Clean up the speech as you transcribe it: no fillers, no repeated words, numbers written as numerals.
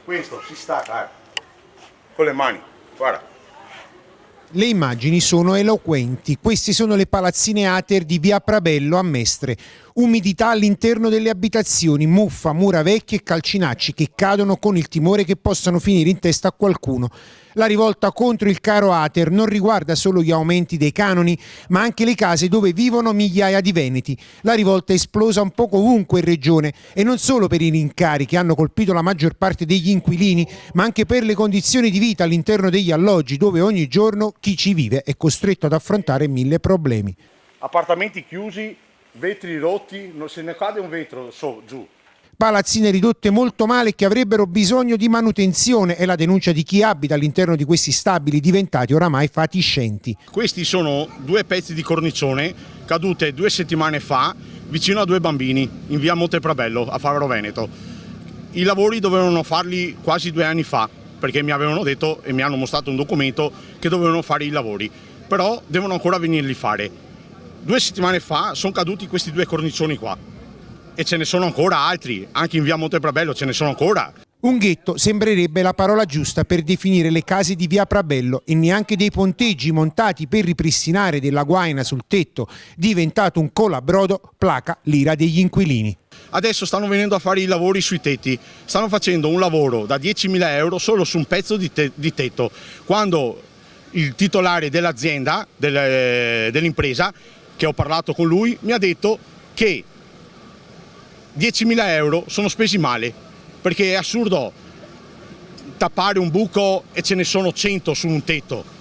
Questo si stacca con le mani, guarda. Le immagini sono eloquenti. Queste sono le palazzine Ater di via Prabello a Mestre. Umidità all'interno delle abitazioni, muffa, mura vecchie e calcinacci che cadono con il timore che possano finire in testa a qualcuno. La rivolta contro il caro Ater non riguarda solo gli aumenti dei canoni, ma anche le case dove vivono migliaia di veneti. La rivolta è esplosa un po' ovunque in regione e non solo per i rincari che hanno colpito la maggior parte degli inquilini, ma anche per le condizioni di vita all'interno degli alloggi dove ogni giorno chi ci vive è costretto ad affrontare 1000 problemi. Appartamenti chiusi, vetri rotti, non se ne cade un vetro giù. Palazzine ridotte molto male che avrebbero bisogno di manutenzione è la denuncia di chi abita all'interno di questi stabili diventati oramai fatiscenti. Questi sono 2 pezzi di cornicione cadute 2 settimane fa vicino a 2 bambini in via Monteprabello a Faro Veneto. I lavori dovevano farli quasi 2 anni fa perché mi avevano detto e mi hanno mostrato un documento che dovevano fare i lavori, però devono ancora venirli fare. 2 settimane fa sono caduti questi 2 cornicioni qua. E ce ne sono ancora altri, anche in via Monteprabello ce ne sono ancora. Un ghetto sembrerebbe la parola giusta per definire le case di via Prabello e neanche dei ponteggi montati per ripristinare della guaina sul tetto, diventato un colabrodo, placa l'ira degli inquilini. Adesso stanno venendo a fare i lavori sui tetti, stanno facendo un lavoro da 10.000 euro solo su un pezzo di tetto, quando il titolare dell'azienda, dell'impresa, che ho parlato con lui, mi ha detto che 10.000 euro sono spesi male, perché è assurdo tappare un buco e ce ne sono 100 su un tetto.